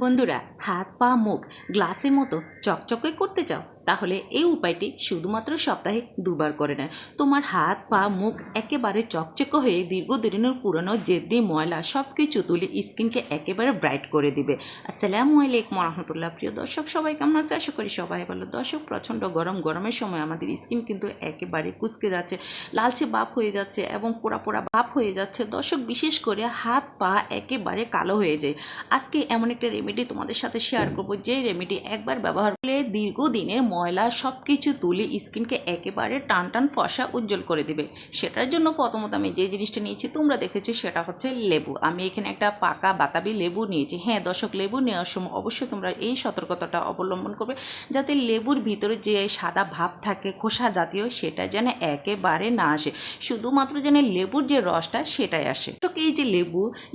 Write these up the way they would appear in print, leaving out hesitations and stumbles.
বন্ধুরা, হাত পা মুখ গ্লাসের মতো চকচকে করতে চাও? তাহলে এই উপায়টি শুধুমাত্র সপ্তাহে দুবার করে নেয়। তোমার হাত পা মুখ একেবারে চকচকে হয়ে দীর্ঘদিনের পুরনো জেদি ময়লা সব কিছু তুলে স্কিনকে একেবারে ব্রাইট করে দিবে। আসসালামু আলাইকুম রহমতুল্লাহ। প্রিয় দর্শক, সবাই কেমন আছে? আশা করি সবাই ভালো। দর্শক, প্রচণ্ড গরমের সময় আমাদের স্কিন কিন্তু একেবারে কুঁচকে যাচ্ছে, লালচে ভাব হয়ে যাচ্ছে এবং পোড়া পোড়া ভাব হয়ে যাচ্ছে। দর্শক, বিশেষ করে হাত পা একেবারে কালো হয়ে যায়। আজকে এমন একটা রেমেডি তোমাদের সাথে শেয়ার করবো, যে রেমেডি একবার ব্যবহার করলে দীর্ঘদিনের ময়লা সব কিছু তুলে স্কিনকে একেবারে টান টান ফর্সা উজ্জ্বল করে দিবে। সেটার জন্য প্রথমত আমি যে জিনিসটা নিয়েছি তোমরা দেখেছো, সেটা হচ্ছে লেবু। আমি এখানে একটা পাকা বাতাবি লেবু নিয়েছি। হ্যাঁ দর্শক, লেবু নেওয়ার সময় অবশ্যই তোমরা এই সতর্কতাটা অবলম্বন করবে, যাতে লেবুর ভিতরে যে সাদা ভাব থাকে খোসা জাতীয়, সেটা যেন একেবারে না আসে, শুধুমাত্র যেন লেবুর যে রসটা সেটাই আসে। এই যে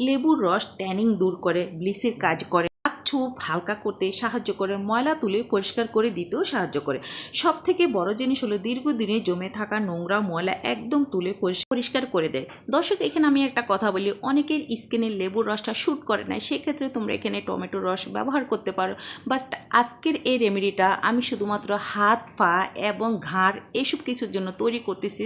লেবুর রস ট্যানিং দূর করে, ব্লিচের কাজ করে, ছোপ হালকা করতে সাহায্য করে, ময়লা তুলে পরিষ্কার করে দিতেও সাহায্য করে। সব থেকে বড় জিনিস হলো দীর্ঘদিনে জমে থাকা নোংরা ময়লা একদম তুলে পরিষ্কার করে দেয়। দর্শক, এখানে আমি একটা কথা বলি, অনেকের স্কিনে লেবুর রসটা শ্যুট করে না, সেক্ষেত্রে তোমরা এখানে টমেটোর রস ব্যবহার করতে পারো। বাট আজকের এই রেমেডিটা আমি শুধুমাত্র হাত পা এবং ঘাড় এসব কিছুর জন্য তৈরি করতেছি।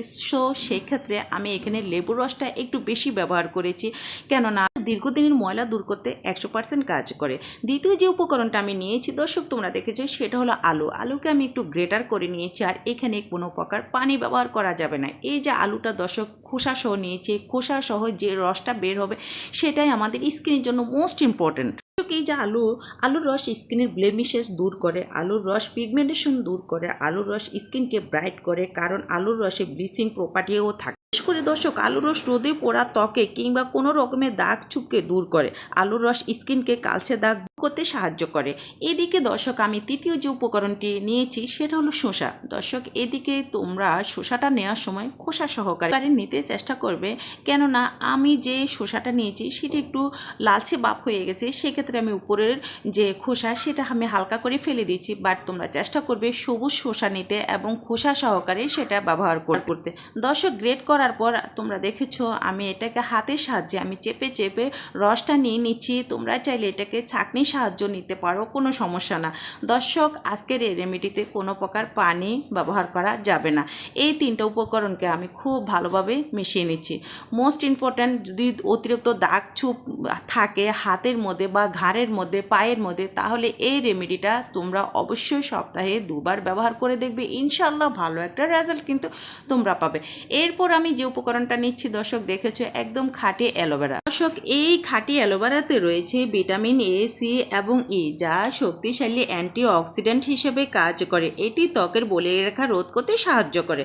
সেক্ষেত্রে আমি এখানে লেবুর রসটা একটু বেশি ব্যবহার করেছি, কেননা দীর্ঘদিনের ময়লা দূর করতে 100% কাজ করে। দ্বিতীয় যে উপকরণটা আমি নিয়েছি দর্শক, তোমরা দেখেছো, সেটা হলো আলুকে আমি একটু গ্রেটার করে নিয়েছি। আর এখানে কোনো প্রকার পানি ব্যবহার করা যাবে না। এই যে আলুটা দর্শক খোসা সহ নিয়েছি, খোসা সহ যে রসটা বের হবে সেটাই আমাদের স্কিনের জন্য মোস্ট ইম্পর্টেন্ট। এই যে আলুর রস স্কিনের ব্লেমিশেস দূর করে, আলুর রস পিগমেন্টেশন দূর করে, আলুর রস স্কিনকে ব্রাইট করে, কারণ আলুর রসে ব্লিচিং প্রপার্টিও থাকে। বিশেষ করে দর্শক, আলুর রস রোদে পোড়া ত্বকে কিংবা কোনো রকমের দাগ চুপকে দূর করে। আলুর রস স্কিনকে কালচে দাগ করতে সাহায্য করে। এদিকে দর্শক, আমি তৃতীয় যে উপকরণটি নিয়েছি সেটা হলো শসা। দর্শক, এদিকে তোমরা শসাটা নেওয়ার সময় খোসা সহকারে নিতে চেষ্টা করবে, কেননা আমি যে শসাটা নিয়েছি সেটা একটু লালচে ভাব হয়ে গেছে, সেক্ষেত্রে আমি উপরের যে খোসা সেটা আমি হালকা করে ফেলে দিচ্ছি। বাট তোমরা চেষ্টা করবে সবুজ শসা নিতে এবং খোসা সহকারে সেটা ব্যবহার করতে। দর্শক, গ্রেট করার পর তোমরা দেখেছো আমি এটাকে হাতের সাহায্যে আমি চেপে চেপে রসটা নিয়ে নিচ্ছি। তোমরা চাইলে এটাকে ছাঁকনির সাহায্য নিতে পারো, কোনো সমস্যা না। দর্শক, আজকের এই রেমেডিতে কোনো প্রকার পানি ব্যবহার করা যাবে না। এই তিনটা উপকরণকে আমি খুব ভালোভাবে মিশিয়ে নিচ্ছি। মোস্ট ইম্পর্ট্যান্ট, যদি অতিরিক্ত দাগ চুপ থাকে হাতের মধ্যে বা ঘাড়ের মধ্যে, পায়ের মধ্যে, তাহলে এই রেমেডিটা তোমরা অবশ্যই সপ্তাহে দুবার ব্যবহার করে দেখবে। ইনশাল্লাহ ভালো একটা রেজাল্ট কিন্তু তোমরা পাবে। এরপর আমি যে উপকরণটা নিচ্ছি দর্শক, দেখেছো, একদম খাঁটি অ্যালোভেরা। দর্শক, এই খাঁটি অ্যালোভেরাতে রয়েছে ভিটামিন এ, সি এবং ই, যা শক্তিশালী অ্যান্টিঅক্সিডেন্ট হিসেবে কাজ করে। এটি ত্বকের বলিয়ে রেখা রোধ করতে সাহায্য করে।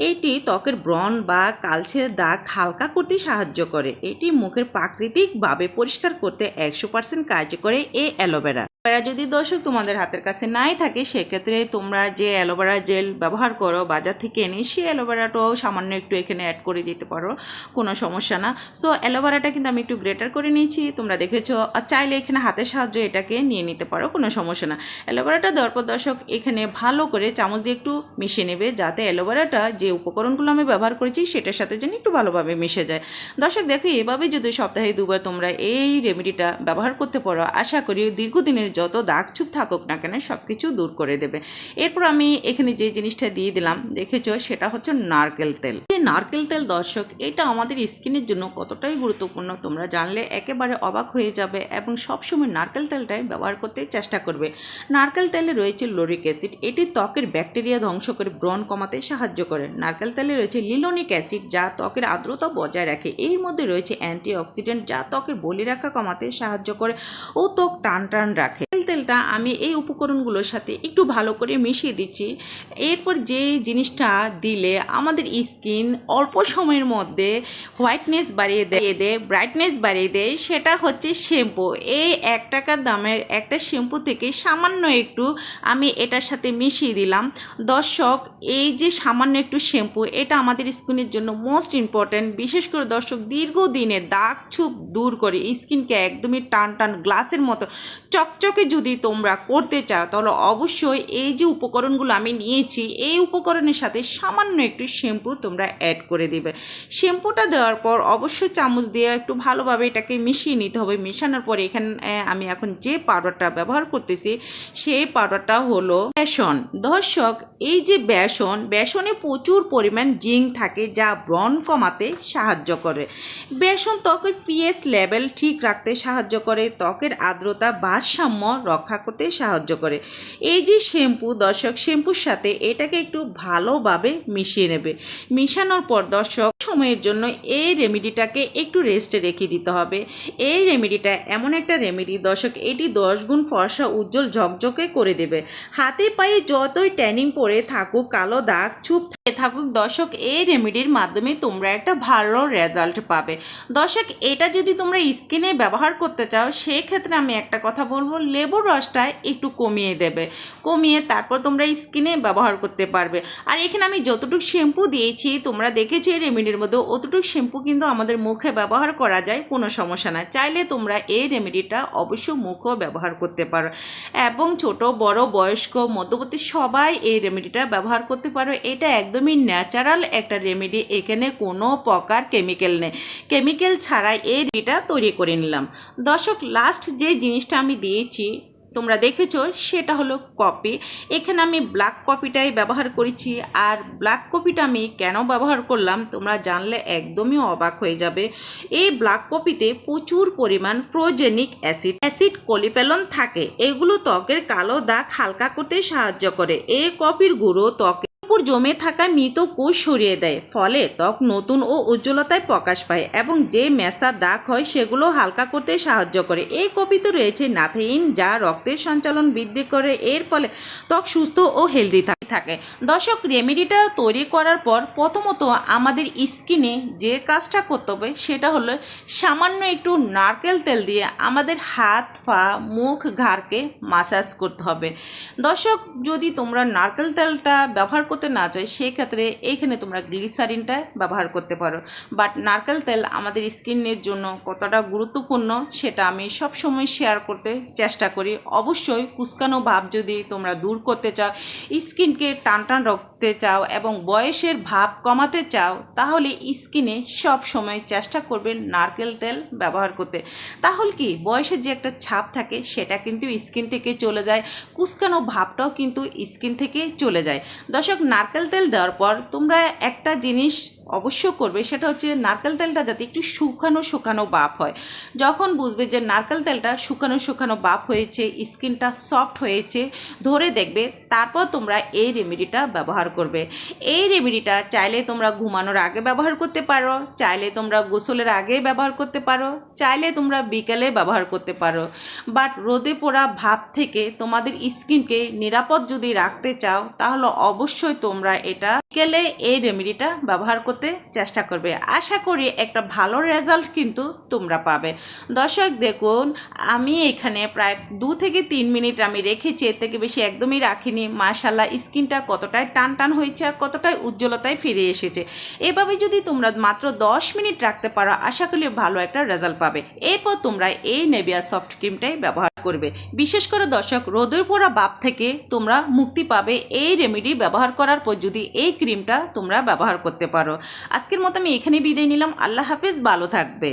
এটি ত্বকের ব্রণ বা কালচে দাগ হালকা করতে সাহায্য করে। এটি মুখের প্রাকৃতিকভাবে পরিষ্কার করতে 100% কাজ করে এই অ্যালোভেরা। যদি দর্শক তোমাদের হাতের কাছে নাই থাকে, সেক্ষেত্রে তোমরা যে অ্যালোভেরা জেল ব্যবহার করো বাজার থেকে এনে, সেই অ্যালোভেরাটাও সামান্য একটু এখানে অ্যাড করে দিতে পারো, কোনো সমস্যা না। সো অ্যালোভেরাটা কিন্তু আমি একটু গ্রেটার করে নিয়েছি, তোমরা দেখেছো। আর চাইলে এখানে হাতের সাহায্যে এটাকে নিয়ে নিতে পারো, কোনো সমস্যা না। অ্যালোভেরাটা দেওয়ার পর দর্শক এখানে ভালো করে চামচ দিয়ে একটু মিশিয়ে নেবে, যাতে অ্যালোভেরাটা যে উপকরণগুলো আমি ব্যবহার করেছি সেটার সাথে যেন একটু ভালোভাবে মিশে যায়। দর্শক দেখো, এভাবে যদি সপ্তাহে দুবার তোমরা এই রেমেডিটা ব্যবহার করতে পারো, আশা করি দীর্ঘদিনের যত দাগ চুপ থাকুক না কেন সব কিছু দূর করে দেবে। এরপর আমি এখানে যে জিনিসটা দিয়ে দিলাম দেখেছো, সেটা হচ্ছে নারকেল তেল। এই নারকেল তেল দর্শক, এটা আমাদের স্কিনের জন্য কতটাই গুরুত্বপূর্ণ তোমরা জানলে একেবারে অবাক হয়ে যাবে, এবং সবসময় নারকেল তেলটাই ব্যবহার করতে চেষ্টা করবে। নারকেল তেলে রয়েছে লোরিক অ্যাসিড, এটি ত্বকের ব্যাকটেরিয়া ধ্বংস করে ব্রণ কমাতে সাহায্য করে। নারকেল তেলে রয়েছে লিনোলিক অ্যাসিড, যা ত্বকের আর্দ্রতা বজায় রাখে। এর মধ্যে রয়েছে অ্যান্টিঅক্সিডেন্ট, যা ত্বকের বলিরেখা কমাতে সাহায্য করে ও ত্বক টান টান রাখে। তেলটা আমি এই উপকরণগুলোর সাথে একটু ভালো করে মিশিয়ে দিচ্ছি। এরপর যে জিনিসটা দিলে আমাদের স্কিন অল্প সময়ের মধ্যে হোয়াইটনেস বাড়িয়ে দেয়, ব্রাইটনেস বাড়িয়ে দেয়, সেটা হচ্ছে শ্যাম্পু। এই 1 টাকার দামের একটা শ্যাম্পু থেকে সামান্য একটু আমি এটার সাথে মিশিয়ে দিলাম। দর্শক, এই যে সামান্য একটু শ্যাম্পু, এটা আমাদের স্কিনের জন্য মোস্ট ইম্পর্ট্যান্ট। বিশেষ করে দর্শক, দীর্ঘদিনের দাগ ছুপ দূর করে স্কিনকে একদমই টান টান গ্লাসের মতো চকচকে যদি যদি তোমরা করতে চাও তাহলে অবশ্যই এই যে উপকরণগুলো আমি নিয়েছি এই উপকরণের সাথে সামান্য একটু শ্যাম্পু তোমরা অ্যাড করে দিবে। শ্যাম্পুটা দেওয়ার পর অবশ্যই চামচ দিয়ে একটু ভালোভাবে এটাকে মিশিয়ে নিতে হবে। মেশানোর পরে এখানে আমি এখন যে পাউডারটা ব্যবহার করতেছি সেই পাউডারটা হলো বেসন। দর্শক, এই যে বেসনে প্রচুর পরিমাণ জিঙ্ক থাকে যা ব্রণ কমাতে সাহায্য করে। বেসন ত্বকের পিএইচ লেভেল ঠিক রাখতে সাহায্য করে, ত্বকের আর্দ্রতা ভারসাম্য রক্ষা করতে সাহায্য করে। এই যে শ্যাম্পু, দর্শক, শ্যাম্পুর সাথে এটাকে একটু ভালোভাবে মিশিয়ে নেবে। মিশানোর পর দর্শক সময়ের জন্য এই রেমেডিটাকে একটু রেস্টে রেখে দিতে হবে। এই রেমেডিটা এমন একটা রেমেডি দর্শক, এটি 10 গুণ ফর্সা উজ্জ্বল ঝকঝকে করে দেবে। হাতে পায়ে যতই ট্যানিং পড়ে থাকুক, কালো দাগ চুপ থাকুক দর্শক, এই রেমেডির মাধ্যমে তোমরা একটা ভালো রেজাল্ট পাবে। দর্শক, এটা যদি তোমরা স্কিনে ব্যবহার করতে চাও সেক্ষেত্রে আমি একটা কথা বলবো, লেবুর রসটা একটু কমিয়ে দেবে, কমিয়ে তারপর তোমরা স্কিনে ব্যবহার করতে পারবে। আর এখানে আমি যতটুকু শ্যাম্পু দিয়েছি তোমরা দেখেছো এই রেমেডির মধ্যে, অতটুকু শ্যাম্পু কিন্তু আমাদের মুখে ব্যবহার করা যায়, কোনো সমস্যা না। চাইলে তোমরা এই রেমেডিটা অবশ্য মুখেও ব্যবহার করতে পারো এবং ছোট বড় বয়স্ক মধ্যবর্তী সবাই এই রেমেডিটা ব্যবহার করতে পারো। এটা একদমই ন্যাচারাল একটা রেমেডি, এখানে কোনো প্রকার কেমিক্যাল নেই। কেমিক্যাল ছাড়াই এই রেমেডিটা তৈরি করে নিলাম। দর্শক, লাস্ট যে জিনিসটা আমি দিয়েছি তোমরা দেখেছো সেটা হলো কফি। এখানে আমি ব্ল্যাক কফিটাই ব্যবহার করেছি। আর ব্ল্যাক কফিটা আমি কেন ব্যবহার করলাম তোমরা জানলে একদমই অবাক হয়ে যাবে। এই ব্ল্যাক কফিতে প্রচুর পরিমাণ প্রোজেনিক অ্যাসিড কোলিফেনল থাকে। এগুলো ত্বকের কালো দাগ হালকা করতে সাহায্য করে। এই কফির গুঁড়ো ত্বকে উপর জমে থাকা মৃত কোষ সরিয়ে দেয়, ফলে ত্বক নতুন ও উজ্জ্বলতায় প্রকাশ পায় এবং যে মেস্তা দাগ হয় সেগুলো হালকা করতে সাহায্য করে। এই কফিতে রয়েছে নাথেইন যা রক্তের সঞ্চালন বৃদ্ধি করে, এর ফলে ত্বক সুস্থ ও হেলদি থাকে। দর্শক, রেমেডিটা তৈরি করার পর প্রথমত আমাদের স্কিনে যে কাজটা করতে হবে সেটা হলো সামান্য একটু নারকেল তেল দিয়ে আমাদের হাত পা মুখ ঘাড়কে মাসাজ করতে হবে। দর্শক, যদি তোমরা নারকেল তেলটা ব্যবহার করতে না চাই সেক্ষেত্রে এইখানে তোমরা গ্লিসারিনটা ব্যবহার করতে পারো। বাট নারকেল তেল আমাদের স্কিনের জন্য কতটা গুরুত্বপূর্ণ সেটা আমি সব সময় শেয়ার করতে চেষ্টা করি। অবশ্যই কুচকানো ভাব যদি তোমরা দূর করতে চাও, স্কিনকে টান রাখতে চাও এবং বয়সের ভাব কমাতে চাও তাহলে স্কিনে সব সময় চেষ্টা করবে নারকেল তেল ব্যবহার করতে। তাহলে কি বয়সের যে একটা ছাপ থাকে সেটা কিন্তু স্কিন থেকে চলে যায়, কুচকানো ভাবটাও কিন্তু স্কিন থেকে চলে যায়। দর্শক, নারকেল তেল দেওয়ার পর তোমরা একটা জিনিস অবশ্য করবে, সেটা হচ্ছে নারকেল তেলটা যাতে একটু শুকানো ভাব হয়। যখন বুঝবে যে নারকেল তেলটা শুকানো ভাব হয়েছে, স্কিনটা সফট হয়েছে, ধরে দেখবে, তারপর তোমরা এই রেমেডিটা ব্যবহার করবে। এই রেমেডিটা চাইলে তোমরা ঘুমানোর আগে ব্যবহার করতে পারো, চাইলে তোমরা গোসলের আগে ব্যবহার করতে পারো, চাইলে তোমরা বিকেলে ব্যবহার করতে পারো। বাট রোদে পোড়া ভাব থেকে তোমাদের স্কিনকে নিরাপদ যদি রাখতে চাও তাহলে অবশ্যই তোমরা এটা বিকেলে এই রেমেডিটা ব্যবহার করতে চেষ্টা করবে। আশা করি একটা ভালো রেজাল্ট কিন্তু তোমরা পাবে। দর্শক, দেখুন আমি এখানে প্রায় 2 থেকে 3 মিনিট আমি রেখেছি, এর থেকে বেশি একদমই রাখিনি। মাশাআল্লাহ, স্কিনটা কতটাই টান হয়েছে আর কতটাই উজ্জ্বলতায় ফিরে এসেছে। এভাবে যদি তোমরা মাত্র 10 মিনিট রাখতে পারো আশা করি ভালো একটা রেজাল্ট পাবে। এরপর তোমরা এই নেভিয়া সফট ক্রিমটাই ব্যবহার করবে। বিশেষ করে দর্শক, রোদের পোড়া ভাব থেকে তোমরা মুক্তি পাবে এই রেমেডি ব্যবহার করার পর যদি এই ক্রিমটা তোমরা ব্যবহার করতে পারো। আজকের মতো আমি এখানে বিদায় নিলাম। আল্লাহ হাফেজ, ভালো থাকবে।